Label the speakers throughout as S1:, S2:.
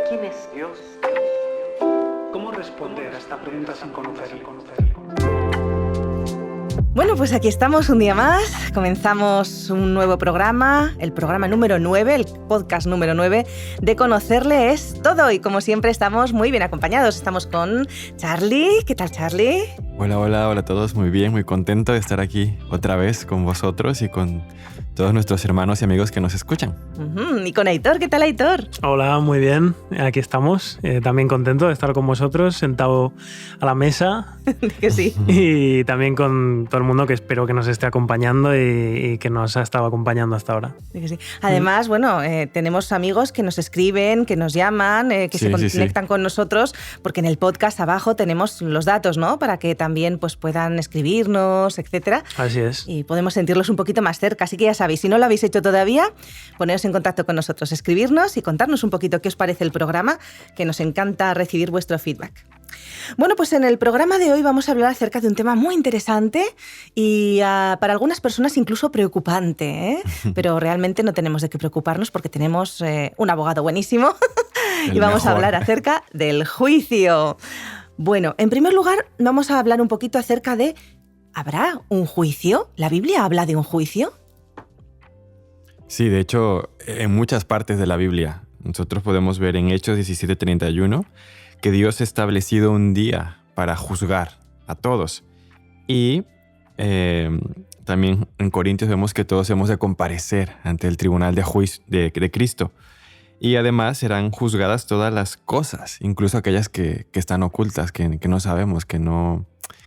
S1: ¿Quién es Dios? ¿Cómo responder a esta pregunta sin conocerle?
S2: Bueno, pues aquí estamos un día más, comenzamos un nuevo programa, el programa número 9, el podcast número 9 de Conocerle es Todo, y como siempre estamos muy bien acompañados, estamos con Charlie. ¿Qué tal, Charlie?
S3: Hola a todos, muy bien, muy contento de estar aquí otra vez con vosotros y con todos nuestros hermanos y amigos que nos escuchan.
S2: Y con Aitor. ¿Qué tal, Aitor?
S4: Hola, muy bien, aquí estamos, también contento de estar con vosotros, sentado a la mesa.
S2: Que sí.
S4: Y también con todo el mundo que espero que nos esté acompañando y que nos ha estado acompañando hasta ahora.
S2: Que sí. Además, bueno, tenemos amigos que nos escriben, que nos llaman, que se conectan con nosotros, porque en el podcast abajo tenemos los datos, ¿no? Para que también pues, puedan escribirnos, etcétera.
S4: Así es.
S2: Y podemos sentirlos un poquito más cerca. Así que ya sabéis, si no lo habéis hecho todavía, poneros en contacto con nosotros, escribirnos y contarnos un poquito qué os parece el programa, que nos encanta recibir vuestro feedback. Bueno, pues en el programa de hoy vamos a hablar acerca de un tema muy interesante y para algunas personas incluso preocupante, ¿eh? Pero realmente no tenemos de qué preocuparnos porque tenemos un abogado buenísimo y vamos a hablar acerca del juicio. Bueno, en primer lugar vamos a hablar un poquito acerca de ¿habrá un juicio? ¿La Biblia habla de un juicio?
S3: Sí, de hecho, en muchas partes de la Biblia, nosotros podemos ver en Hechos 17:31 que Dios ha establecido un día para juzgar a todos. Y también en Corintios vemos que todos hemos de comparecer ante el tribunal de juicio de Cristo. Y además serán juzgadas todas las cosas, incluso aquellas que están ocultas, que no sabemos, que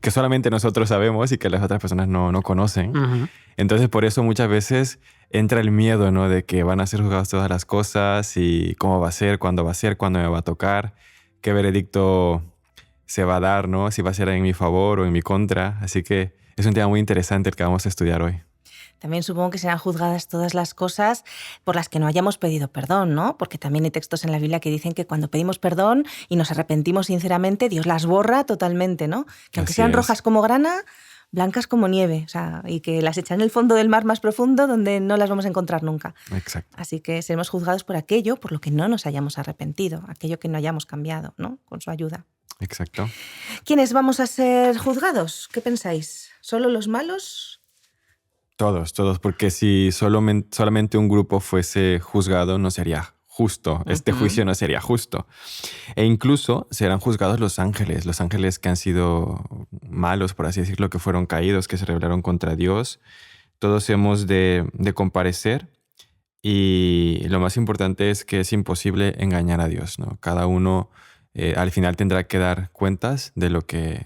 S3: solamente nosotros sabemos y que las otras personas no conocen.
S4: Uh-huh.
S3: Entonces, por eso muchas veces entra el miedo, ¿no? De que van a ser juzgadas todas las cosas y cómo va a ser, cuándo me va a tocar, qué veredicto se va a dar, ¿no? Si va a ser en mi favor o en mi contra. Así que es un tema muy interesante el que vamos a estudiar hoy.
S2: También supongo que serán juzgadas todas las cosas por las que no hayamos pedido perdón, ¿no? Porque también hay textos en la Biblia que dicen que cuando pedimos perdón y nos arrepentimos sinceramente, Dios las borra totalmente, ¿no? Que aunque sean rojas como grana, blancas como nieve, o sea, y que las echan en el fondo del mar más profundo donde no las vamos a encontrar nunca.
S3: Exacto.
S2: Así que seremos juzgados por aquello por lo que no nos hayamos arrepentido, aquello que no hayamos cambiado, ¿no? Con su ayuda.
S3: Exacto.
S2: ¿Quiénes vamos a ser juzgados? ¿Qué pensáis? ¿Solo los malos?
S3: Todos, porque si solamente un grupo fuese juzgado, no sería justo. Este juicio no sería justo. E incluso serán juzgados los ángeles que han sido malos, por así decirlo, que fueron caídos, que se rebelaron contra Dios. Todos hemos de comparecer y lo más importante es que es imposible engañar a Dios, ¿no? Cada uno al final tendrá que dar cuentas de lo que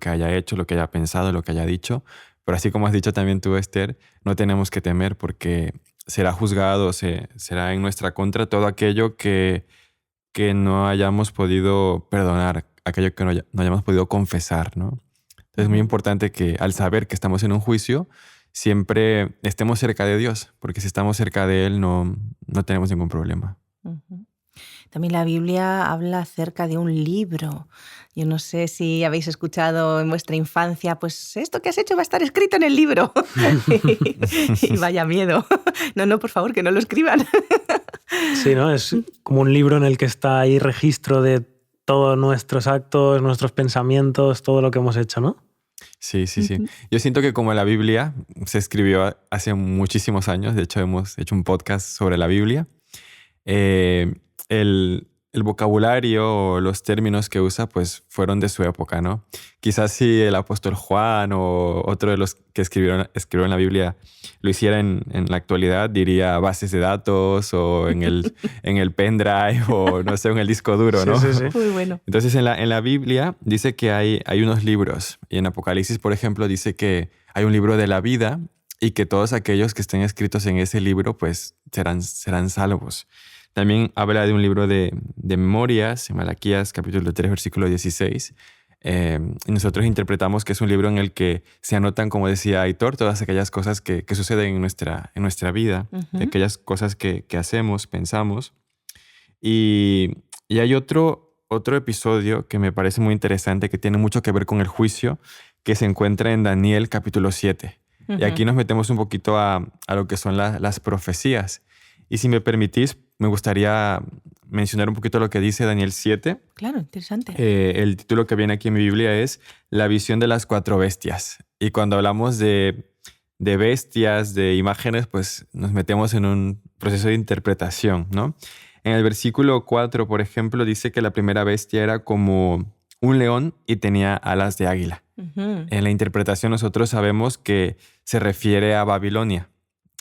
S3: haya hecho, lo que haya pensado, lo que haya dicho. Pero así como has dicho también tú, Esther, no tenemos que temer porque será juzgado, será en nuestra contra todo aquello que no hayamos podido perdonar, aquello que no hayamos podido confesar, ¿no? Entonces es muy importante que al saber que estamos en un juicio, siempre estemos cerca de Dios, porque si estamos cerca de Él no tenemos ningún problema.
S2: Uh-huh. También la Biblia habla acerca de un libro. Yo no sé si habéis escuchado en vuestra infancia, pues esto que has hecho va a estar escrito en el libro. Y vaya miedo. No, por favor, que no lo escriban.
S4: Sí, ¿no? Es como un libro en el que está ahí registro de todos nuestros actos, nuestros pensamientos, todo lo que hemos hecho, ¿no?
S3: Sí. Yo siento que como la Biblia se escribió hace muchísimos años, de hecho hemos hecho un podcast sobre la Biblia, el vocabulario o los términos que usa pues fueron de su época, ¿no? Quizás si el apóstol Juan o otro de los que escribieron la Biblia lo hiciera en la actualidad, diría bases de datos o en el pendrive o no sé, en el disco duro, ¿no?
S4: Sí.
S2: Muy bueno.
S3: Entonces en la Biblia dice que hay unos libros y en Apocalipsis, por ejemplo, dice que hay un libro de la vida y que todos aquellos que estén escritos en ese libro pues serán salvos. También habla de un libro de memorias, en Malaquías capítulo 3, versículo 16. Y nosotros interpretamos que es un libro en el que se anotan, como decía Aitor, todas aquellas cosas que suceden en nuestra vida,
S2: Uh-huh.
S3: aquellas cosas que hacemos, pensamos. Y hay otro episodio que me parece muy interesante, que tiene mucho que ver con el juicio, que se encuentra en Daniel capítulo 7. Y aquí nos metemos un poquito a lo que son las profecías. Y si me permitís, me gustaría mencionar un poquito lo que dice Daniel 7.
S2: Claro, interesante.
S3: El título que viene aquí en mi Biblia es La visión de las 4 bestias. Y cuando hablamos de bestias, de imágenes, pues nos metemos en un proceso de interpretación, ¿no? En el versículo 4, por ejemplo, dice que la primera bestia era como un león y tenía alas de águila. En la interpretación nosotros sabemos que se refiere a Babilonia,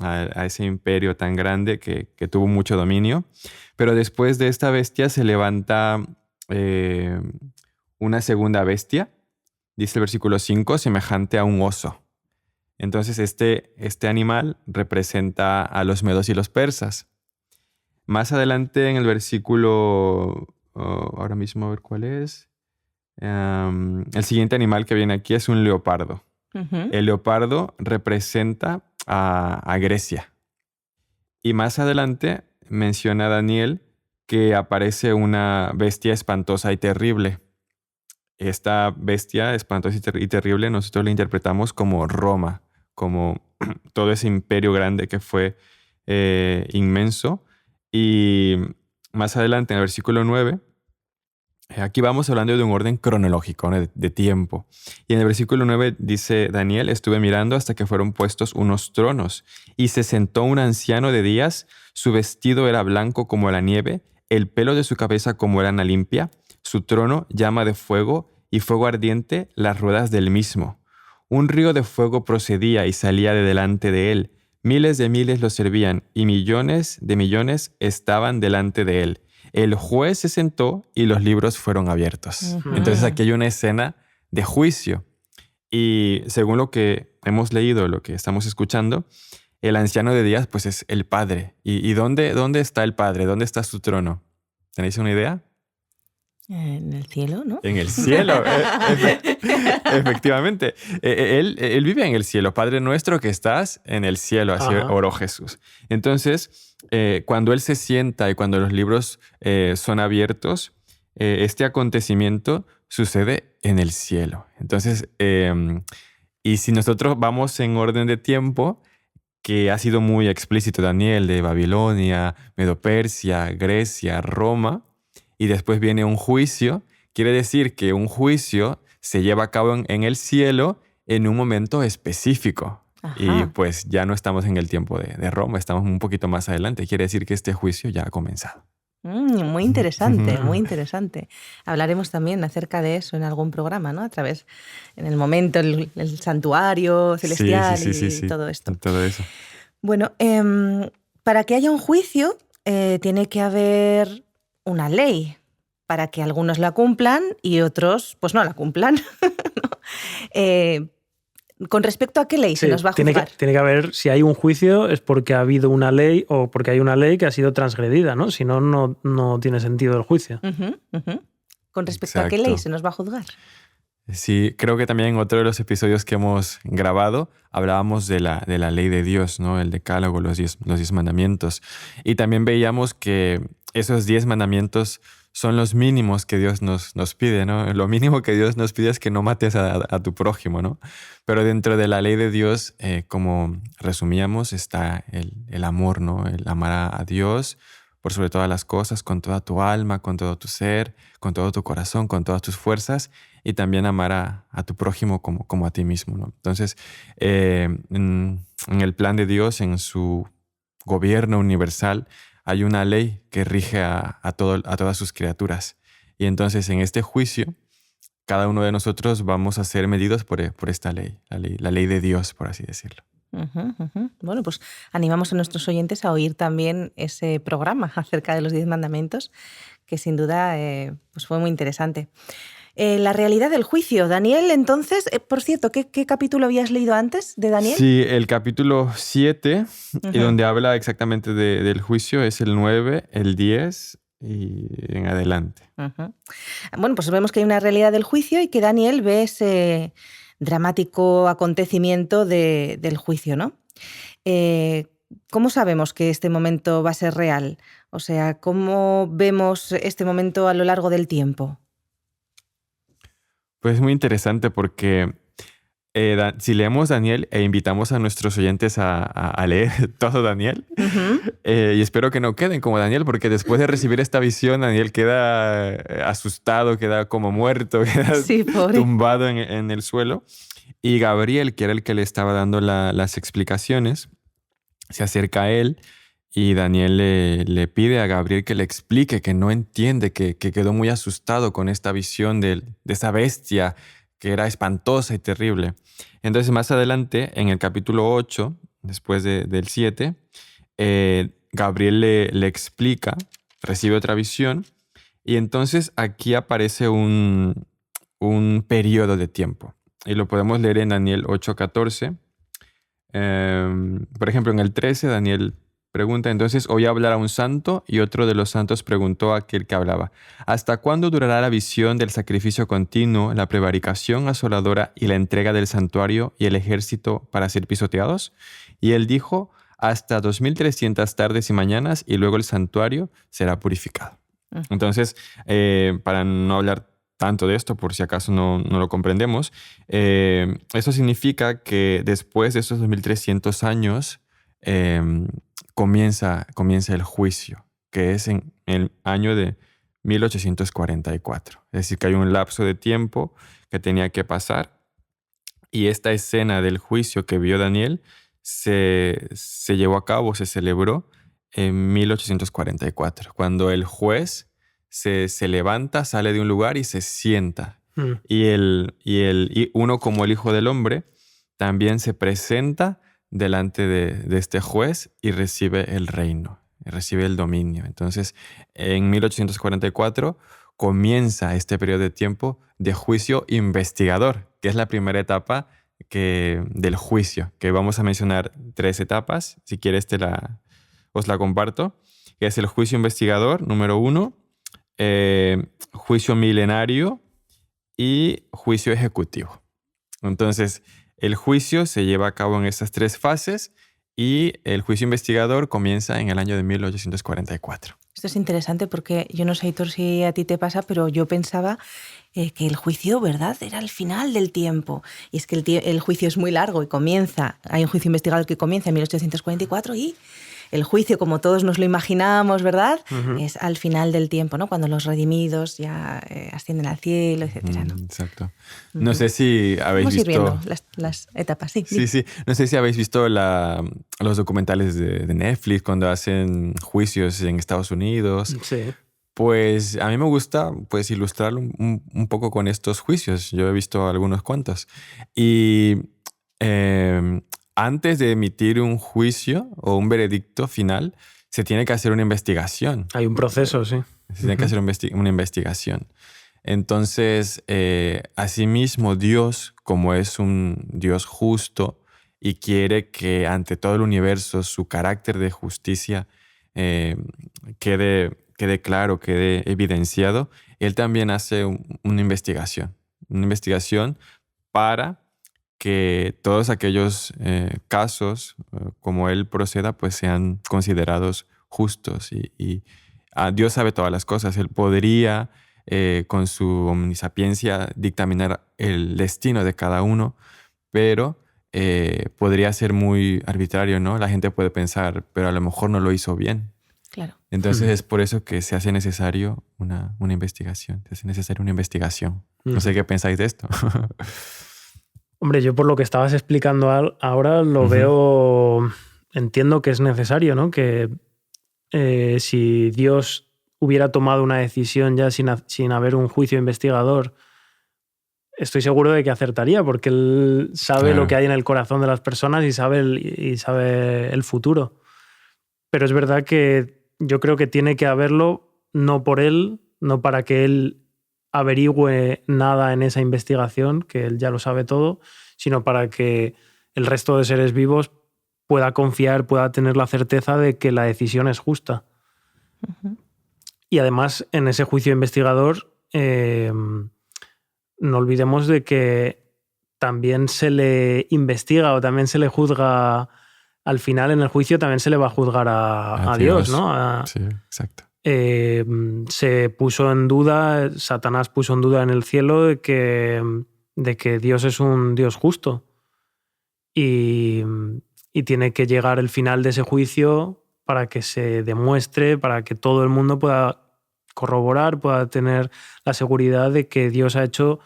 S3: a ese imperio tan grande que tuvo mucho dominio. Pero después de esta bestia se levanta una segunda bestia, dice el versículo 5, semejante a un oso. Entonces este animal representa a los medos y los persas. Más adelante en el versículo, ahora mismo a ver cuál es, el siguiente animal que viene aquí es un leopardo. El leopardo representa a Grecia. Y más adelante menciona Daniel que aparece una bestia espantosa y terrible. Esta bestia espantosa y terrible nosotros la interpretamos como Roma, como todo ese imperio grande que fue inmenso. Y más adelante en el versículo 9, aquí vamos hablando de un orden cronológico, ¿no? de tiempo. Y en el versículo 9 dice Daniel, estuve mirando hasta que fueron puestos unos tronos y se sentó un anciano de días, su vestido era blanco como la nieve, el pelo de su cabeza como lana limpia, su trono llama de fuego y fuego ardiente las ruedas del mismo. Un río de fuego procedía y salía de delante de él. Miles de miles lo servían y millones de millones estaban delante de él. El juez se sentó y los libros fueron abiertos. Entonces aquí hay una escena de juicio. Y según lo que hemos leído, lo que estamos escuchando, el anciano de días pues es el Padre. ¿Y dónde está el Padre? ¿Dónde está su trono? ¿Tenéis una idea?
S2: En el cielo, ¿no?
S3: En el cielo, efectivamente. Él vive en el cielo. Padre nuestro que estás en el cielo, así oró Jesús. Entonces, cuando Él se sienta y cuando los libros son abiertos, este acontecimiento sucede en el cielo. Entonces, y si nosotros vamos en orden de tiempo, que ha sido muy explícito Daniel, de Babilonia, Medo-Persia, Grecia, Roma, y después viene un juicio, quiere decir que un juicio se lleva a cabo en el cielo en un momento específico. Ajá. Y pues ya no estamos en el tiempo de Roma, estamos un poquito más adelante. Quiere decir que este juicio ya ha comenzado.
S2: Muy interesante, muy interesante. Hablaremos también acerca de eso en algún programa, ¿no? A través, en el momento, el santuario celestial y todo esto.
S3: Todo eso.
S2: Bueno, para que haya un juicio tiene que haber una ley para que algunos la cumplan y otros pues no la cumplan. ¿Con respecto a qué ley se nos va a juzgar?
S4: Tiene que haber, si hay un juicio es porque ha habido una ley o porque hay una ley que ha sido transgredida, ¿no? Si no, no tiene sentido el juicio.
S2: ¿Con respecto a qué ley se nos va a juzgar?
S3: Sí, creo que también en otro de los episodios que hemos grabado hablábamos de la ley de Dios, ¿no? El decálogo, los 10 mandamientos. Y también veíamos que esos 10 mandamientos son los mínimos que Dios nos pide, ¿no? Lo mínimo que Dios nos pide es que no mates a tu prójimo, ¿no? Pero dentro de la ley de Dios, como resumíamos, está el amor, ¿no? El amar a Dios por sobre todas las cosas, con toda tu alma, con todo tu ser, con todo tu corazón, con todas tus fuerzas, y también amar a tu prójimo como a ti mismo, ¿no? Entonces, en el plan de Dios, en su gobierno universal, hay una ley que rige a todas sus criaturas. Y entonces, en este juicio, cada uno de nosotros vamos a ser medidos por esta ley, la ley de Dios, por así decirlo.
S2: Bueno, pues animamos a nuestros oyentes a oír también ese programa acerca de los 10 mandamientos, que sin duda pues fue muy interesante. La realidad del juicio. Daniel, entonces, por cierto, ¿qué capítulo habías leído antes de Daniel?
S3: Sí, el capítulo 7, y donde habla exactamente del juicio, es el 9, el 10 y en adelante.
S2: Bueno, pues vemos que hay una realidad del juicio y que Daniel ve ese dramático acontecimiento del juicio, ¿no? ¿Cómo sabemos que este momento va a ser real? O sea, ¿cómo vemos este momento a lo largo del tiempo?
S3: Pues es muy interesante porque si leemos Daniel e invitamos a nuestros oyentes a leer todo Daniel, y espero que no queden como Daniel, porque después de recibir esta visión, Daniel queda asustado, queda como muerto, queda tumbado en el suelo. Y Gabriel, que era el que le estaba dando las explicaciones, se acerca a él y Daniel le pide a Gabriel que le explique, que no entiende, que quedó muy asustado con esta visión de esa bestia que era espantosa y terrible. Entonces, más adelante, en el capítulo 8, después del 7, Gabriel le explica, recibe otra visión, y entonces aquí aparece un periodo de tiempo. Y lo podemos leer en Daniel 8:14. Por ejemplo, en el 13, Daniel pregunta, entonces oí hablar a un santo y otro de los santos preguntó a aquel que hablaba, ¿hasta cuándo durará la visión del sacrificio continuo, la prevaricación asoladora y la entrega del santuario y el ejército para ser pisoteados? Y él dijo, hasta 2300 tardes y mañanas y luego el santuario será purificado. Entonces, para no hablar tanto de esto, por si acaso no lo comprendemos, eso significa que después de esos 2300 años comienza el juicio, que es en el año de 1844. Es decir, que hay un lapso de tiempo que tenía que pasar, y esta escena del juicio que vio Daniel se llevó a cabo, se celebró en 1844, cuando el juez se levanta, sale de un lugar y se sienta. Y uno, como el Hijo del Hombre, también se presenta delante de este juez y recibe el reino, recibe el dominio. Entonces, en 1844 comienza este periodo de tiempo de juicio investigador, que es la primera etapa del juicio, que vamos a mencionar 3 etapas. Si quieres os la comparto, que es el juicio investigador, número 1, juicio milenario y juicio ejecutivo. Entonces, el juicio se lleva a cabo en estas 3 fases y el juicio investigador comienza en el año de 1844.
S2: Esto es interesante porque yo no sé, Aitor, si a ti te pasa, pero yo pensaba que el juicio, ¿verdad?, era el final del tiempo. Y es que el juicio es muy largo y hay un juicio investigador que comienza en 1844 y el juicio, como todos nos lo imaginamos, ¿verdad?, es al final del tiempo, ¿no?, cuando los redimidos ya ascienden al cielo, etcétera, ¿no?
S3: Exacto. No sé si habéis visto...
S2: Vamos ir viendo las etapas, sí.
S3: Sí. No sé si habéis visto los documentales de Netflix cuando hacen juicios en Estados Unidos.
S4: Sí.
S3: Pues a mí me gusta ilustrarlo un poco con estos juicios. Yo he visto algunos cuantos. Y antes de emitir un juicio o un veredicto final, se tiene que hacer una investigación.
S4: Hay un proceso, sí.
S3: Se tiene que hacer una investigación. Entonces, asimismo, Dios, como es un Dios justo y quiere que ante todo el universo su carácter de justicia quede claro, quede evidenciado, Él también hace una investigación para que todos aquellos casos, como Él proceda, pues sean considerados justos. Y Dios sabe todas las cosas. Él podría, con su omnisapiencia, dictaminar el destino de cada uno, pero podría ser muy arbitrario, ¿no? La gente puede pensar, pero a lo mejor no lo hizo bien.
S2: Claro.
S3: Entonces es por eso que se hace necesario una investigación. Se hace necesaria una investigación. No sé qué pensáis de esto.
S4: Hombre, yo por lo que estabas explicando ahora lo veo, entiendo que es necesario, ¿no? Que si Dios hubiera tomado una decisión ya sin haber un juicio investigador, estoy seguro de que acertaría, porque Él sabe lo que hay en el corazón de las personas y sabe el futuro. Pero es verdad que yo creo que tiene que haberlo no por Él, no para que Él averigüe nada en esa investigación, que Él ya lo sabe todo, sino para que el resto de seres vivos pueda confiar, pueda tener la certeza de que la decisión es justa. Y además, en ese juicio investigador, no olvidemos de que también se le investiga o también se le juzga. Al final, en el juicio, también se le va a juzgar a Dios, ¿no?
S3: Sí, exacto.
S4: Se puso en duda, Satanás puso en duda en el cielo de que de que Dios es un Dios justo y tiene que llegar el final de ese juicio para que se demuestre, para que todo el mundo pueda corroborar, pueda tener la seguridad de que Dios ha hecho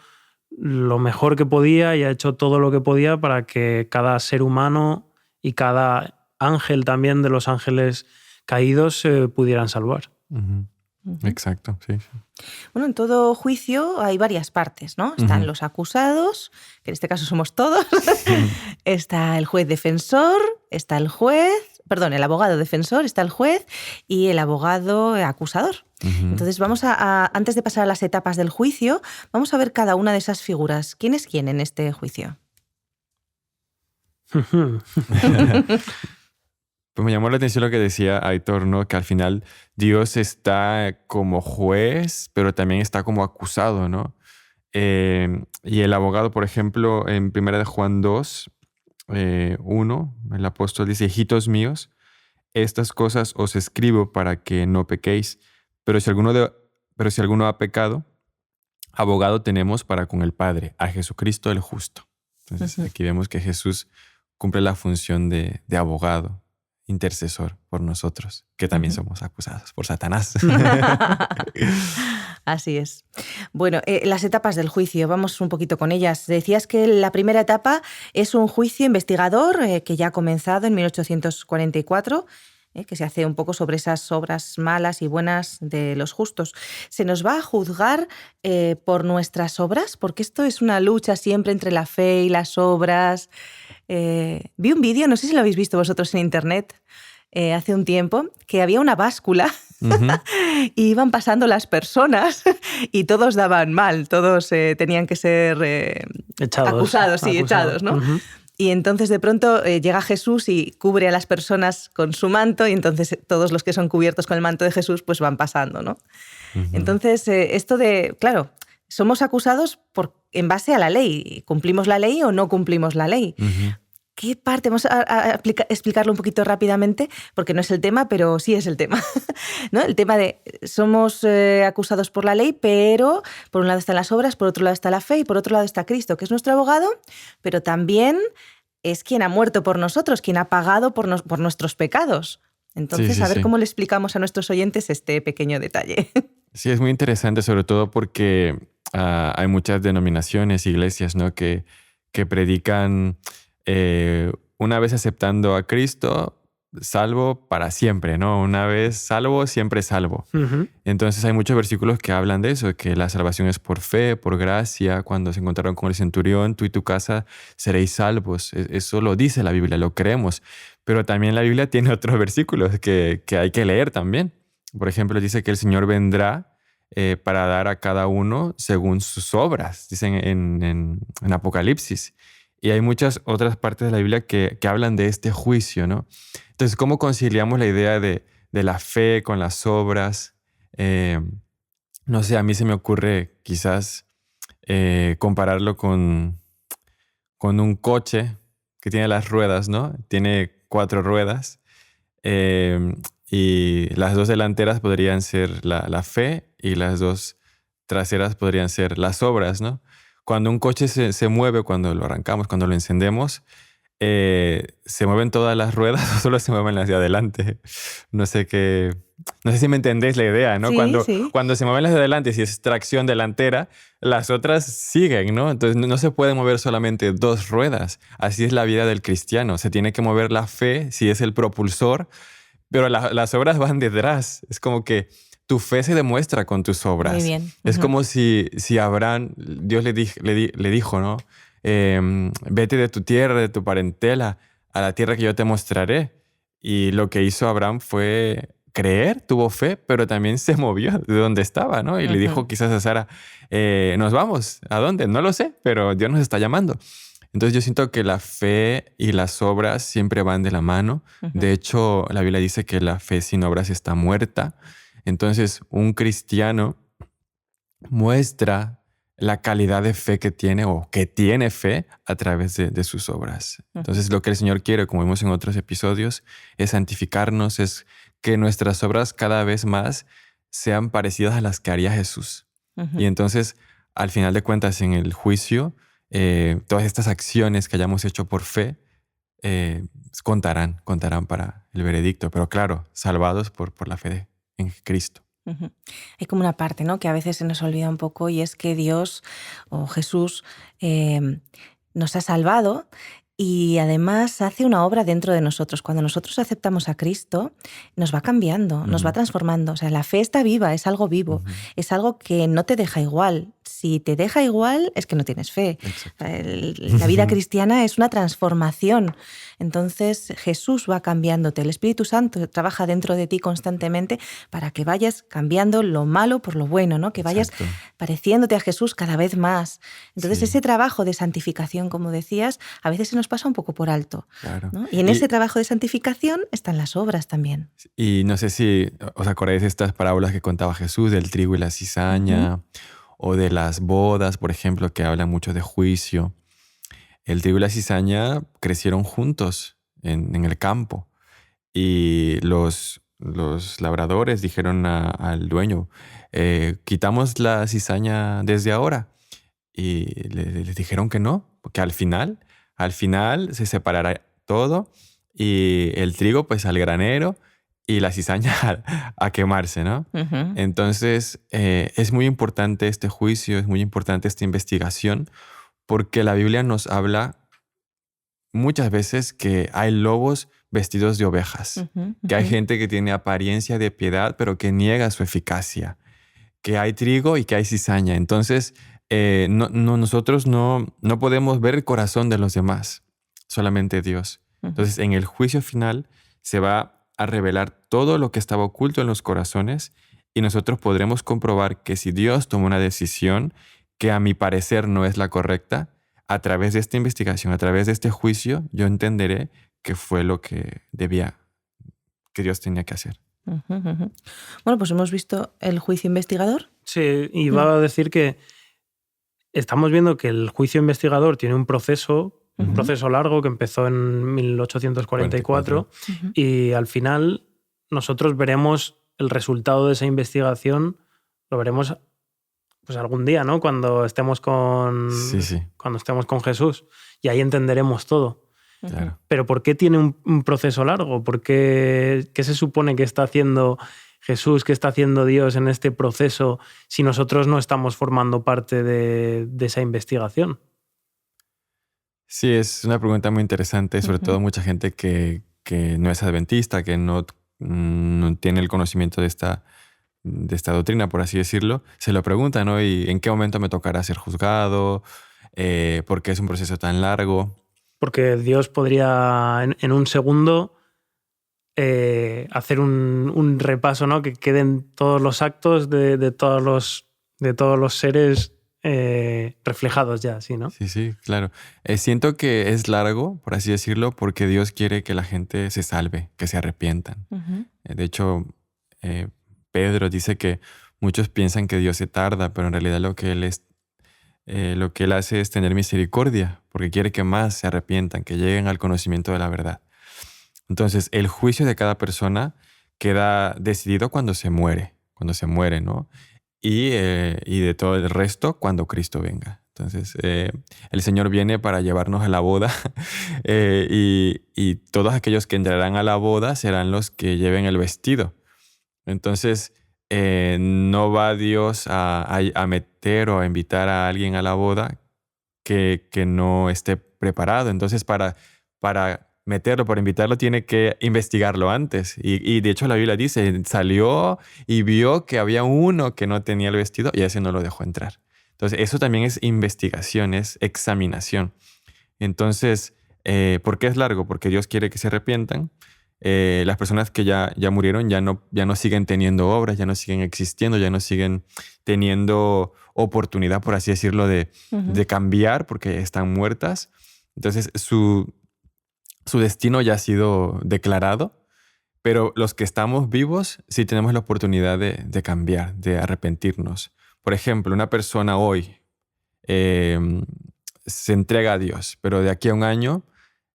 S4: lo mejor que podía y ha hecho todo lo que podía para que cada ser humano y cada ángel también de los ángeles caídos se pudieran salvar.
S3: Exacto, sí.
S2: Bueno, en todo juicio hay varias partes, ¿no? Están los acusados, que en este caso somos todos, está el juez defensor, está el abogado defensor, está el juez y el abogado acusador. Entonces vamos antes de pasar a las etapas del juicio, vamos a ver cada una de esas figuras. ¿Quién es quién en este juicio?
S3: Pues me llamó la atención lo que decía Aitor, ¿no? Que al final Dios está como juez, pero también está como acusado, ¿no? Y el abogado, por ejemplo, en 1 de Juan 2, 1, el apóstol dice: hijitos míos, estas cosas os escribo para que no pequéis, pero si alguno ha pecado, abogado tenemos para con el Padre, a Jesucristo el justo. Entonces aquí vemos que Jesús cumple la función de abogado, intercesor por nosotros, que también somos acusados por Satanás.
S2: Así es. Bueno, las etapas del juicio, vamos un poquito con ellas. Decías que la primera etapa es un juicio investigador que ya ha comenzado en 1844, que se hace un poco sobre esas obras malas y buenas de los justos. ¿Se nos va a juzgar por nuestras obras? Porque esto es una lucha siempre entre la fe y las obras. Vi un vídeo, no sé si lo habéis visto vosotros en internet, hace un tiempo, que había una báscula y iban pasando las personas y todos daban mal, todos tenían que ser echados, ¿no? Y entonces de pronto llega Jesús y cubre a las personas con su manto y entonces todos los que son cubiertos con el manto de Jesús pues van pasando, ¿no? Entonces esto de, claro, somos acusados en base a la ley. ¿Cumplimos la ley o no cumplimos la ley? ¿Qué parte? Vamos a explicarlo un poquito rápidamente, porque no es el tema, pero sí es el tema, ¿no? El tema de somos acusados por la ley, pero por un lado están las obras, por otro lado está la fe y por otro lado está Cristo, que es nuestro abogado, pero también es quien ha muerto por nosotros, quien ha pagado por nuestros pecados. Entonces, a ver cómo le explicamos a nuestros oyentes este pequeño detalle.
S3: Sí, es muy interesante, sobre todo porque hay muchas denominaciones, iglesias, ¿no? que predican una vez aceptando a Cristo, salvo para siempre, ¿no? Una vez salvo, siempre salvo. Entonces hay muchos versículos que hablan de eso, que la salvación es por fe, por gracia. Cuando se encontraron con el centurión, tú y tu casa seréis salvos. Eso lo dice la Biblia, lo creemos. Pero también la Biblia tiene otros versículos que hay que leer también. Por ejemplo, dice que el Señor vendrá para dar a cada uno según sus obras, dicen en Apocalipsis. Y hay muchas otras partes de la Biblia que hablan de este juicio, ¿no? Entonces, ¿cómo conciliamos la idea de la fe con las obras? No sé, a mí se me ocurre quizás compararlo con un coche que tiene las ruedas, ¿no? Tiene 4 ruedas y las 2 delanteras podrían ser la fe y las 2 traseras podrían ser las obras, ¿no? Cuando un coche se mueve, cuando lo arrancamos, cuando lo encendemos, ¿se mueven todas las ruedas o solo se mueven las de adelante? No sé si me entendéis la idea, ¿no?
S2: Sí,
S3: Cuando se mueven las de adelante, si es tracción delantera, las otras siguen, ¿no? Entonces no se puede mover solamente 2 ruedas. Así es la vida del cristiano. Se tiene que mover la fe, si es el propulsor, pero las obras van detrás. Es como que tu fe se demuestra con tus obras.
S2: Muy bien.
S3: Es como si Abraham, Dios le dijo, ¿no? Vete de tu tierra, de tu parentela, a la tierra que yo te mostraré. Y lo que hizo Abraham fue creer, tuvo fe, pero también se movió de donde estaba, ¿no? Y le dijo quizás a Sara, nos vamos. ¿A dónde? No lo sé, pero Dios nos está llamando. Entonces yo siento que la fe y las obras siempre van de la mano. De hecho, la Biblia dice que la fe sin obras está muerta. Entonces, un cristiano muestra la calidad de fe que tiene o que tiene fe a través de sus obras. Entonces, lo que el Señor quiere, como vimos en otros episodios, es santificarnos, es que nuestras obras cada vez más sean parecidas a las que haría Jesús. Y entonces, al final de cuentas, en el juicio, todas estas acciones que hayamos hecho por fe contarán para el veredicto. Pero claro, salvados por la fe en Cristo.
S2: Ujú. Hay como una parte, ¿no?, que a veces se nos olvida un poco, y es que Dios o Jesús nos ha salvado y además hace una obra dentro de nosotros. Cuando nosotros aceptamos a Cristo, nos va cambiando, nos va transformando. O sea, la fe está viva, es algo vivo, es algo que no te deja igual. Si te deja igual, es que no tienes fe.
S3: Exacto.
S2: La vida cristiana es una transformación. Entonces, Jesús va cambiándote. El Espíritu Santo trabaja dentro de ti constantemente para que vayas cambiando lo malo por lo bueno, ¿no? Que vayas
S3: Exacto.
S2: pareciéndote a Jesús cada vez más. Entonces,
S3: Sí.
S2: ese trabajo de santificación, como decías, a veces se nos pasa un poco por alto,
S3: Claro.
S2: ¿no? Y en ese trabajo de santificación están las obras también.
S3: Y no sé si os acordáis de estas parábolas que contaba Jesús, del trigo y la cizaña, o de las bodas, por ejemplo, que hablan mucho de juicio. El trigo y la cizaña crecieron juntos en el campo, y los labradores dijeron al dueño, quitamos la cizaña desde ahora. Y les dijeron que no, porque al final se separará todo, y el trigo pues al granero y la cizaña a quemarse, ¿no?
S2: Ujú.
S3: Entonces es muy importante este juicio, es muy importante esta investigación, porque la Biblia nos habla muchas veces que hay lobos vestidos de ovejas,
S2: Ujú,
S3: que hay
S2: ujú.
S3: gente que tiene apariencia de piedad pero que niega su eficacia, que hay trigo y que hay cizaña. Entonces, nosotros no podemos ver el corazón de los demás, solamente Dios. Entonces, en el juicio final se va a revelar todo lo que estaba oculto en los corazones, y nosotros podremos comprobar que si Dios tomó una decisión que a mi parecer no es la correcta, a través de esta investigación, a través de este juicio, yo entenderé que fue lo que Dios tenía que hacer.
S2: Ujú, ujú. Bueno, pues hemos visto el juicio investigador.
S4: Sí, iba a decir que estamos viendo que el juicio investigador tiene un proceso largo que empezó en 1844
S2: Ujú.
S4: y al final nosotros veremos el resultado de esa investigación, lo veremos pues algún día, ¿no? Cuando estemos con Jesús, y ahí entenderemos todo.
S3: Claro.
S4: Pero ¿por qué tiene un proceso largo? ¿Qué se supone que está haciendo Jesús, qué está haciendo Dios en este proceso si nosotros no estamos formando parte de esa investigación?
S3: Sí, es una pregunta muy interesante, sobre todo mucha gente que no es adventista, que no tiene el conocimiento de esta doctrina, por así decirlo, se lo pregunta, ¿no? ¿Y en qué momento me tocará ser juzgado? ¿Por qué es un proceso tan largo?
S4: Porque Dios podría en un segundo hacer un repaso, ¿no? Que queden todos los actos de todos los seres reflejados ya, ¿sí, no?
S3: Sí, claro. Siento que es largo, por así decirlo, porque Dios quiere que la gente se salve, que se arrepientan.
S2: Ujú.
S3: De hecho, Pedro dice que muchos piensan que Dios se tarda, pero en realidad lo que Él hace es tener misericordia, porque quiere que más se arrepientan, que lleguen al conocimiento de la verdad. Entonces, el juicio de cada persona queda decidido cuando se muere, ¿no? Y de todo el resto cuando Cristo venga. Entonces, el Señor viene para llevarnos a la boda y todos aquellos que entrarán a la boda serán los que lleven el vestido. Entonces, no va Dios a meter o a invitar a alguien a la boda que no esté preparado. Entonces, para meterlo, para invitarlo, tiene que investigarlo antes. Y de hecho la Biblia dice, salió y vio que había uno que no tenía el vestido y a ese no lo dejó entrar. Entonces, eso también es investigación, es examinación. Entonces, ¿por qué es largo? Porque Dios quiere que se arrepientan. Las personas que ya murieron ya no siguen teniendo obras, ya no siguen existiendo, ya no siguen teniendo oportunidad, por así decirlo, de cambiar porque están muertas. Entonces, su destino ya ha sido declarado, pero los que estamos vivos sí tenemos la oportunidad de cambiar, de arrepentirnos. Por ejemplo, una persona hoy se entrega a Dios, pero de aquí a un año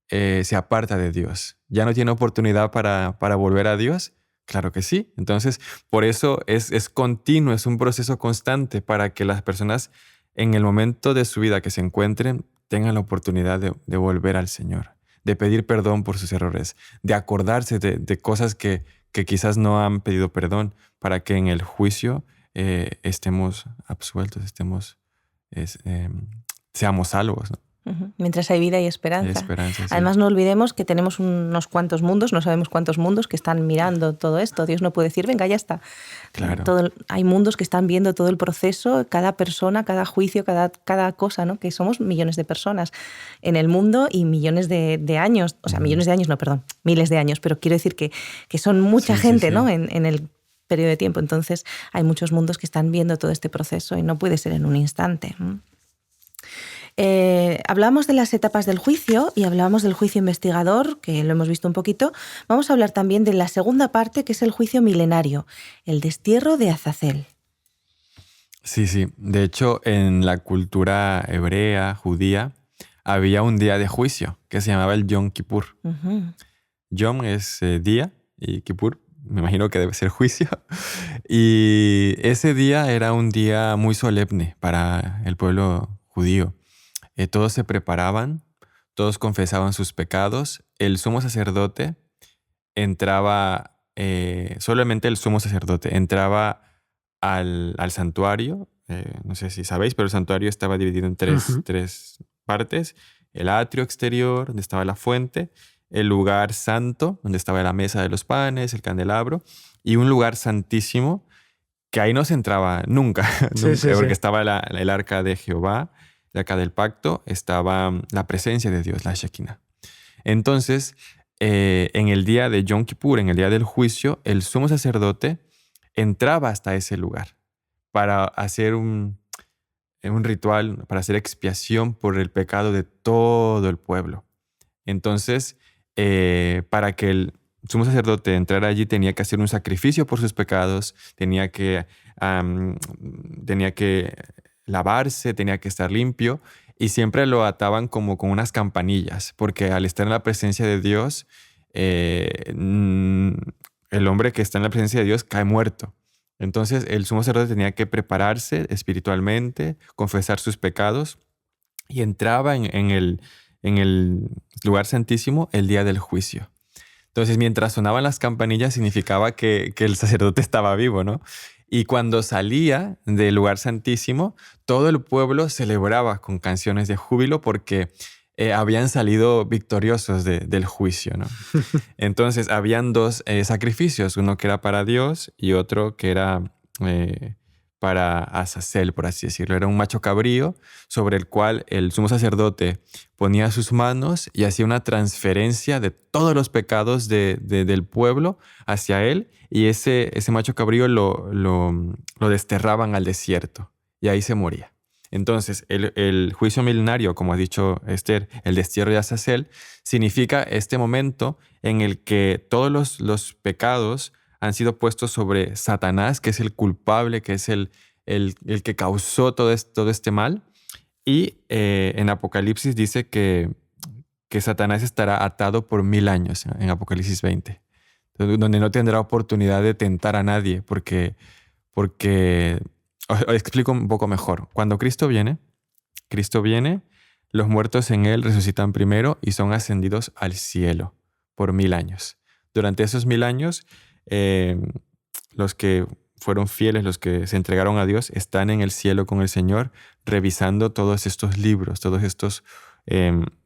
S3: se aparta de Dios. ¿Ya no tiene oportunidad para volver a Dios? Claro que sí. Entonces, por eso es continuo, es un proceso constante para que las personas en el momento de su vida que se encuentren, tengan la oportunidad de volver al Señor, de pedir perdón por sus errores, de acordarse de cosas que quizás no han pedido perdón, para que en el juicio estemos absueltos, seamos salvos, ¿no?
S2: Mientras hay vida y esperanza.
S3: Hay esperanza, sí.
S2: Además, no olvidemos que tenemos unos cuantos mundos, no sabemos cuántos mundos, que están mirando todo esto. Dios no puede decir, venga, ya está.
S3: Claro.
S2: Hay mundos que están viendo todo el proceso, cada persona, cada juicio, cada cosa, ¿no? Que somos millones de personas en el mundo y millones de años. O sea, millones de años, no, perdón, miles de años. Pero quiero decir que son mucha gente, ¿no? En el periodo de tiempo. Entonces, hay muchos mundos que están viendo todo este proceso y no puede ser en un instante. Hablamos de las etapas del juicio y hablábamos del juicio investigador, que lo hemos visto un poquito. Vamos a hablar también de la segunda parte, que es el juicio milenario, el destierro de Azazel.
S3: Sí, sí. De hecho, en la cultura hebrea, judía, había un día de juicio que se llamaba el Yom Kippur. Yom es día y Kippur, me imagino que debe ser juicio. Y ese día era un día muy solemne para el pueblo judío. Todos se preparaban, todos confesaban sus pecados. El sumo sacerdote entraba, solamente el sumo sacerdote entraba al santuario. No sé si sabéis, pero el santuario estaba dividido en tres partes. El atrio exterior, donde estaba la fuente, el lugar santo, donde estaba la mesa de los panes, el candelabro, y un lugar santísimo, que ahí no se entraba nunca, porque estaba el arca de Jehová, el arca del pacto, estaba la presencia de Dios, la Shekinah. Entonces, en el día de Yom Kippur, en el día del juicio, el sumo sacerdote entraba hasta ese lugar para hacer un ritual, para hacer expiación por el pecado de todo el pueblo. Entonces, para que el sumo sacerdote entrara allí, tenía que hacer un sacrificio por sus pecados, tenía que lavarse, tenía que estar limpio, y siempre lo ataban como con unas campanillas, porque al estar en la presencia de Dios, el hombre que está en la presencia de Dios cae muerto. Entonces el sumo sacerdote tenía que prepararse espiritualmente, confesar sus pecados, y entraba en el lugar santísimo el día del juicio. Entonces, mientras sonaban las campanillas, significaba que el sacerdote estaba vivo, ¿no? Y cuando salía del lugar santísimo, todo el pueblo celebraba con canciones de júbilo porque habían salido victoriosos del juicio, ¿no? Entonces, habían dos sacrificios, uno que era para Dios y otro que era para Azazel, por así decirlo. Era un macho cabrío sobre el cual el sumo sacerdote ponía sus manos y hacía una transferencia de todos los pecados del pueblo hacia él, y ese macho cabrío lo desterraban al desierto y ahí se moría. Entonces, el juicio milenario, como ha dicho Esther, el destierro de Azazel, significa este momento en el que todos los pecados han sido puestos sobre Satanás, que es el culpable, que es el que causó todo este mal. Y en Apocalipsis dice que Satanás estará atado por 1000 años, en Apocalipsis 20, donde no tendrá oportunidad de tentar a nadie, porque os explico un poco mejor. Cuando Cristo viene, los muertos en él resucitan primero y son ascendidos al cielo por 1000 años. Durante esos 1000 años, los que fueron fieles, los que se entregaron a Dios, están en el cielo con el Señor, revisando todos estos libros, todos estos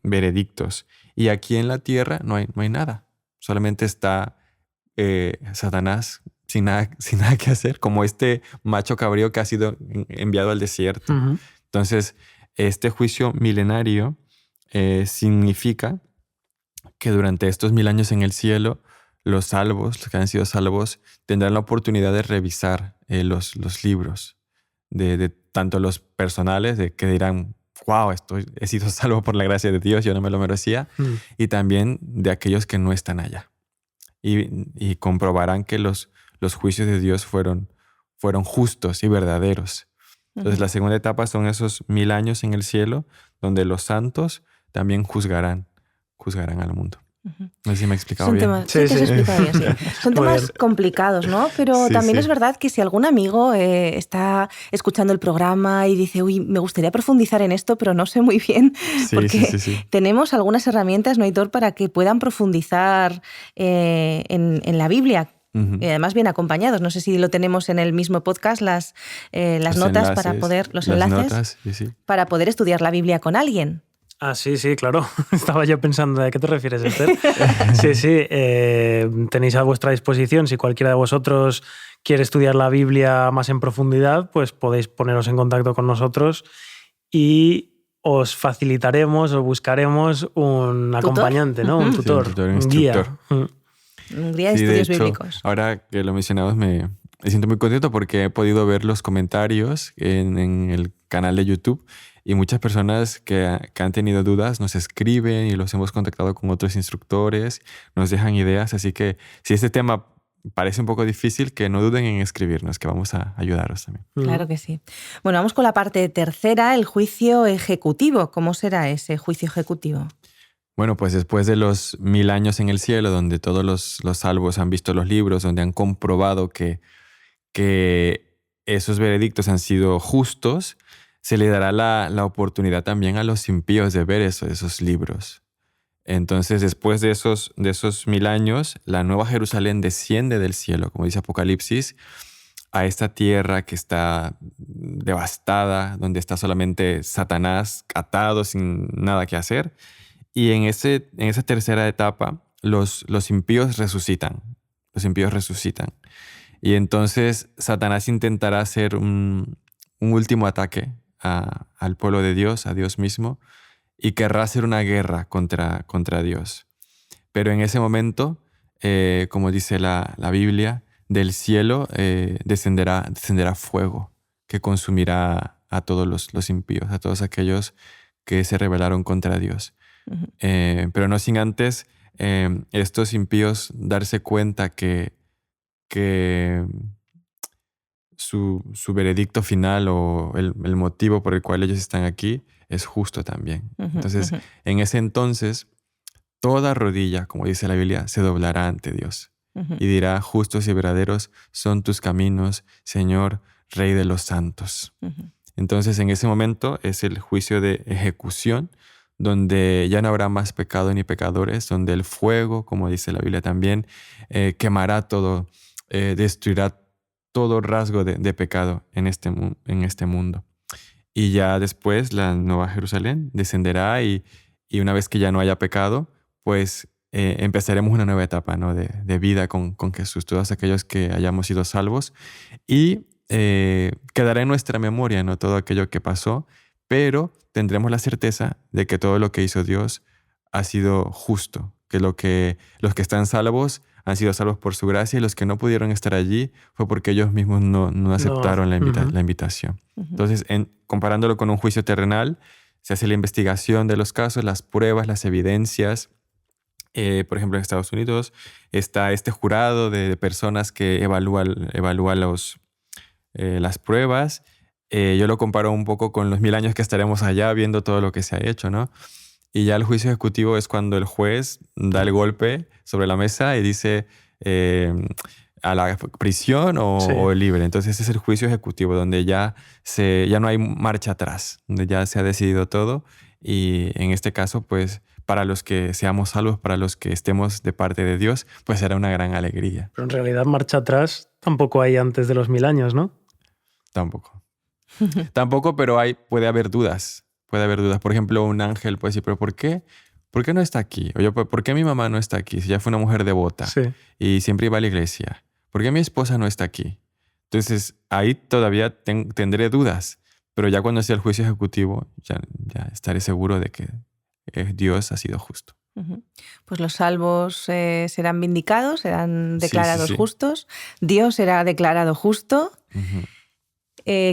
S3: veredictos. Y aquí en la tierra no hay nada. Solamente está Satanás sin nada que hacer, como este macho cabrío que ha sido enviado al desierto. Entonces, este juicio milenario significa que durante estos 1000 años en el cielo, los salvos, los que han sido salvos, tendrán la oportunidad de revisar los libros, de tanto los personales, de que dirán, wow, he sido salvo por la gracia de Dios, yo no me lo merecía, y también de aquellos que no están allá. Y comprobarán que los juicios de Dios fueron justos y verdaderos. Entonces, la segunda etapa son esos 1000 años en el cielo, donde los santos también juzgarán al mundo. No sé si me he explicado
S2: Son
S3: bien.
S2: temas, sí, te has explicado bien, sí. Son
S4: Muy
S2: temas
S4: bien.
S2: complicados, ¿no? Pero
S3: Sí,
S2: también
S3: sí.
S2: es verdad que si algún amigo está escuchando el programa y dice, uy, me gustaría profundizar en esto, pero no sé muy bien,
S3: Sí,
S2: porque
S3: sí.
S2: tenemos algunas herramientas, ¿no, Aitor?, para que puedan profundizar en la Biblia.
S3: Ujú.
S2: Y además bien acompañados. No sé si lo tenemos en el mismo podcast, las
S3: Los
S2: notas para
S3: enlaces,
S2: poder, los
S3: las
S2: enlaces
S3: notas, sí.
S2: para poder estudiar la Biblia con alguien.
S4: Ah, sí, claro. Estaba yo pensando, ¿a qué te refieres, Esther? Sí. Tenéis a vuestra disposición. Si cualquiera de vosotros quiere estudiar la Biblia más en profundidad, pues podéis poneros en contacto con nosotros y os facilitaremos, os buscaremos un acompañante, ¿no? Un
S2: Ujú.
S3: Sí, un
S4: tutor,
S3: tutor, un
S4: un guía.
S3: instructor.
S2: Un guía de
S3: Sí, de
S2: estudios
S3: hecho,
S2: bíblicos.
S3: ahora que lo mencionabas, me siento muy contento porque he podido ver los comentarios en el canal de YouTube y muchas personas que han tenido dudas nos escriben y los hemos contactado con otros instructores, nos dejan ideas, así que si este tema parece un poco difícil, que no duden en escribirnos, que vamos a ayudaros también.
S2: Claro que sí. Bueno, vamos con la parte tercera, el juicio ejecutivo. ¿Cómo será ese juicio ejecutivo?
S3: Bueno, pues después de los 1000 años en el cielo, donde todos los salvos han visto los libros, donde han comprobado que esos veredictos han sido justos, se le dará la oportunidad también a los impíos de ver esos libros. Entonces, después de esos 1000 años, la nueva Jerusalén desciende del cielo, como dice Apocalipsis, a esta tierra que está devastada, donde está solamente Satanás atado sin nada que hacer. Y en esa tercera etapa, los impíos resucitan. Los impíos resucitan. Y entonces Satanás intentará hacer un último ataque al pueblo de Dios, a Dios mismo, y querrá hacer una guerra contra Dios. Pero en ese momento, como dice la Biblia, del cielo descenderá fuego que consumirá a todos los impíos, a todos aquellos que se rebelaron contra Dios.
S2: Ujú.
S3: Pero no sin antes estos impíos darse cuenta que su veredicto final o el motivo por el cual ellos están aquí es justo también.
S2: Ujú,
S3: Entonces,
S2: ujú.
S3: en ese entonces, toda rodilla, como dice la Biblia, se doblará ante Dios
S2: Ujú.
S3: y dirá, justos y verdaderos son tus caminos, Señor, Rey de los santos.
S2: Ujú.
S3: Entonces, en ese momento es el juicio de ejecución, donde ya no habrá más pecado ni pecadores, donde el fuego, como dice la Biblia también, quemará todo, destruirá todo rasgo de pecado en este mundo. Y ya después la Nueva Jerusalén descenderá y una vez que ya no haya pecado, pues empezaremos una nueva etapa, ¿no? de vida con Jesús, todos aquellos que hayamos sido salvos. Y quedará en nuestra memoria, ¿no? Todo aquello que pasó, pero tendremos la certeza de que todo lo que hizo Dios ha sido justo, que los que están salvos han sido salvos por su gracia y los que no pudieron estar allí fue porque ellos mismos no aceptaron la invitación.
S2: Ujú.
S3: Entonces, comparándolo con un juicio terrenal, se hace la investigación de los casos, las pruebas, las evidencias. Por ejemplo, en Estados Unidos está este jurado de personas que evalúa las pruebas. Yo lo comparo un poco con los 1000 años que estaremos allá viendo todo lo que se ha hecho, ¿no? Y ya el juicio ejecutivo es cuando el juez da el golpe sobre la mesa y dice a la prisión o libre. Entonces ese es el juicio ejecutivo, donde ya no hay marcha atrás, donde ya se ha decidido todo. Y en este caso, pues para los que seamos salvos, para los que estemos de parte de Dios, pues será una gran alegría.
S4: Pero en realidad marcha atrás tampoco hay antes de los 1000 años, ¿no?
S3: Tampoco, pero puede haber dudas. Puede haber dudas. Por ejemplo, un ángel puede decir, ¿pero por qué? ¿Por qué no está aquí? Oye, ¿por qué mi mamá no está aquí? Si ella fue una mujer devota y siempre iba a la iglesia. ¿Por qué mi esposa no está aquí? Entonces, ahí todavía tendré dudas. Pero ya cuando sea el juicio ejecutivo, ya estaré seguro de que Dios ha sido justo.
S2: Ujú. Pues los salvos serán vindicados, serán declarados
S3: sí.
S2: justos. Dios será declarado justo.
S3: Uh-huh.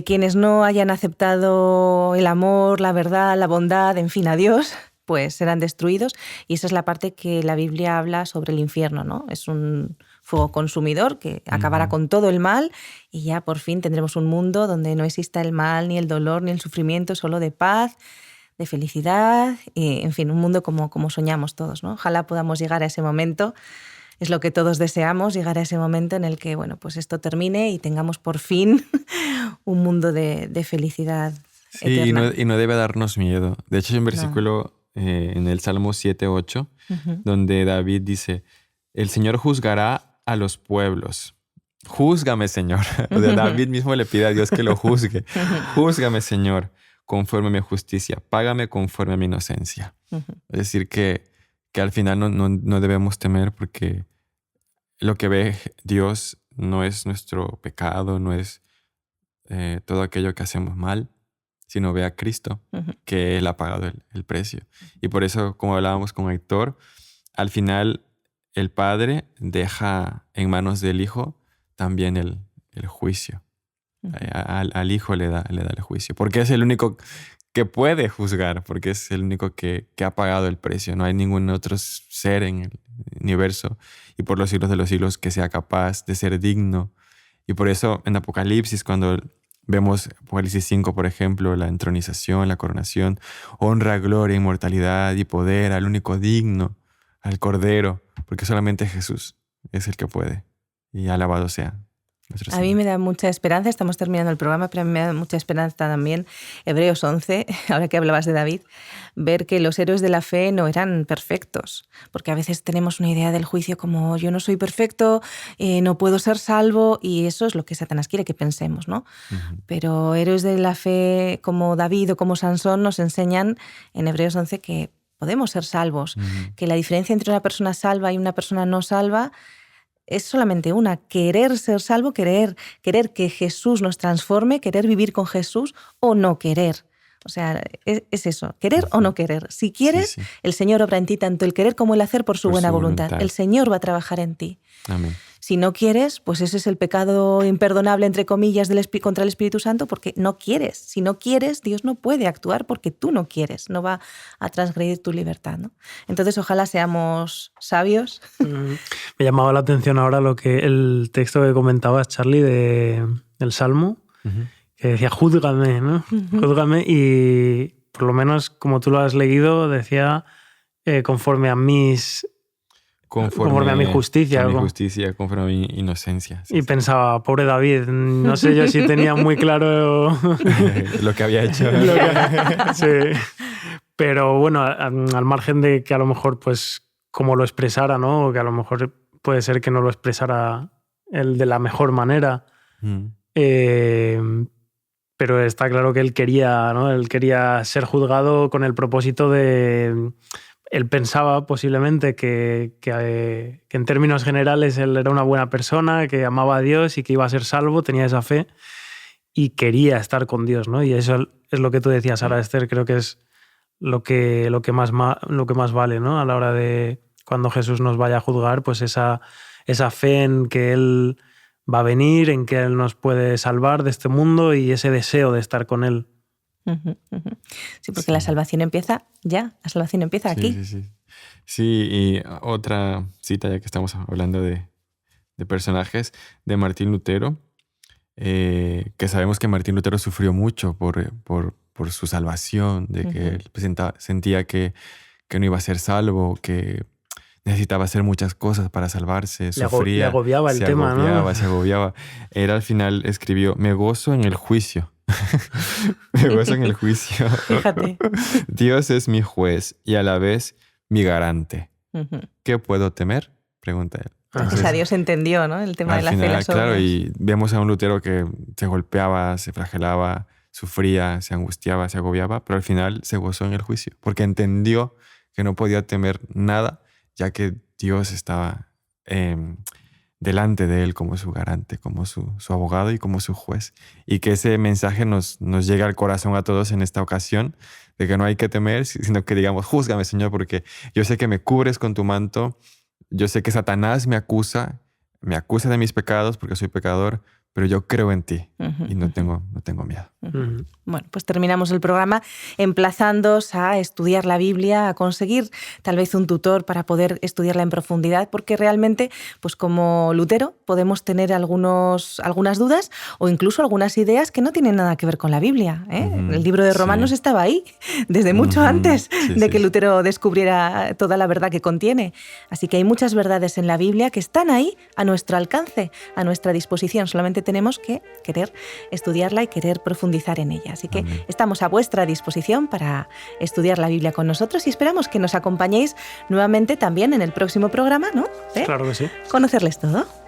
S2: Quienes no hayan aceptado el amor, la verdad, la bondad, en fin, a Dios, pues serán destruidos. Y esa es la parte que la Biblia habla sobre el infierno, ¿no? Es un fuego consumidor que acabará con todo el mal y ya por fin tendremos un mundo donde no exista el mal, ni el dolor, ni el sufrimiento, solo de paz, de felicidad y, en fin, un mundo como soñamos todos, ¿no? Ojalá podamos llegar a ese momento. Es lo que todos deseamos, llegar a ese momento en el que, bueno, pues esto termine y tengamos por fin un mundo de felicidad eterna.
S3: Y no debe darnos miedo. De hecho, hay un versículo en el Salmo 7:8, donde David dice, el Señor juzgará a los pueblos. Júzgame, Señor. O sea, David mismo le pide a Dios que lo juzgue. Júzgame, Señor, conforme a mi justicia. Págame conforme a mi inocencia. Es decir, que al final no debemos temer, porque lo que ve Dios no es nuestro pecado, no es todo aquello que hacemos mal, sino ve a Cristo, que Él ha pagado el precio. Y por eso, como hablábamos con Héctor, al final el Padre deja en manos del Hijo también el juicio. Al Hijo le da el juicio, porque es el único que puede juzgar, porque es el único que ha pagado el precio. No hay ningún otro ser en el universo y por los siglos de los siglos que sea capaz de ser digno. Y por eso en Apocalipsis, cuando vemos Apocalipsis 5, por ejemplo, la entronización, la coronación, honra, gloria, inmortalidad y poder al único digno, al Cordero, porque solamente Jesús es el que puede. Y alabado sea nuestro Señor.
S2: A mí me da mucha esperanza, estamos terminando el programa, pero a mí me da mucha esperanza también, Hebreos 11, ahora que hablabas de David, ver que los héroes de la fe no eran perfectos, porque a veces tenemos una idea del juicio como yo no soy perfecto, no puedo ser salvo, y eso es lo que Satanás quiere que pensemos, ¿no? Pero héroes de la fe como David o como Sansón nos enseñan en Hebreos 11 que podemos ser salvos, que la diferencia entre una persona salva y una persona no salva es solamente una: querer ser salvo, querer que Jesús nos transforme, querer vivir con Jesús, o no querer. O sea, es eso, querer o no querer. Si quieres, el Señor obra en ti tanto el querer como el hacer por su buena voluntad. El Señor va a trabajar en ti.
S3: Amén.
S2: Si no quieres, pues ese es el pecado imperdonable, entre comillas, contra el Espíritu Santo, porque no quieres. Si no quieres, Dios no puede actuar porque tú no quieres, no va a transgredir tu libertad, ¿no? Entonces, ojalá seamos sabios.
S4: Me llamaba la atención ahora el texto que comentabas, Charlie, del Salmo, que decía, júzgame, ¿no? Júzgame, y por lo menos, como tú lo has leído, decía, conforme a mis... Conforme a mi justicia.
S3: A mi justicia, conforme a mi inocencia.
S4: Y pensaba, pobre David, no sé yo si tenía muy claro
S3: lo que había hecho.
S4: Sí. Pero bueno, al margen de que a lo mejor, pues, como lo expresara, ¿no? O que a lo mejor puede ser que no lo expresara él de la mejor manera. Pero está claro que él quería, ¿no? Él quería ser juzgado con el propósito de... Él pensaba posiblemente que en términos generales él era una buena persona, que amaba a Dios y que iba a ser salvo, tenía esa fe y quería estar con Dios, ¿no? Y eso es lo que tú decías, Sara Esther, creo que es lo que más vale, ¿no? A la hora de cuando Jesús nos vaya a juzgar, pues esa fe en que Él va a venir, en que Él nos puede salvar de este mundo y ese deseo de estar con Él.
S2: Sí, porque la salvación empieza ya, la salvación empieza aquí.
S3: Sí, y otra cita, ya que estamos hablando de personajes, de Martín Lutero, que sabemos que Martín Lutero sufrió mucho por su salvación, de que él sentía que no iba a ser salvo, que necesitaba hacer muchas cosas para salvarse, sufría.
S4: Le agobiaba el tema, ¿no?
S3: Se agobiaba. Él al final escribió, me gozo en el juicio. Me gozo en el juicio.
S2: Fíjate.
S3: Dios es mi juez y a la vez mi garante. ¿Qué puedo temer? Pregunta él.
S2: Entonces, o sea, Dios entendió, ¿no? El tema de la fe y las obras.
S3: Claro, y vemos a un Lutero que se golpeaba, se flagelaba, sufría, se angustiaba, se agobiaba, pero al final se gozó en el juicio, porque entendió que no podía temer nada, ya que Dios estaba delante de él como su garante, como su abogado y como su juez. Y que ese mensaje nos llega al corazón a todos en esta ocasión, de que no hay que temer, sino que digamos, júzgame, Señor, porque yo sé que me cubres con tu manto, yo sé que Satanás me acusa de mis pecados porque soy pecador, pero yo creo en ti y no tengo miedo.
S2: Bueno, pues terminamos el programa emplazándoos a estudiar la Biblia, a conseguir tal vez un tutor para poder estudiarla en profundidad, porque realmente, pues como Lutero, podemos tener algunas dudas o incluso algunas ideas que no tienen nada que ver con la Biblia, ¿eh? El libro de Romanos estaba ahí desde mucho antes de que Lutero descubriera toda la verdad que contiene. Así que hay muchas verdades en la Biblia que están ahí a nuestro alcance, a nuestra disposición. Solamente tenemos que querer estudiarla y querer profundizar en ella. Así que estamos a vuestra disposición para estudiar la Biblia con nosotros y esperamos que nos acompañéis nuevamente también en el próximo programa, ¿no?
S4: Claro que sí.
S2: Conocerles todo.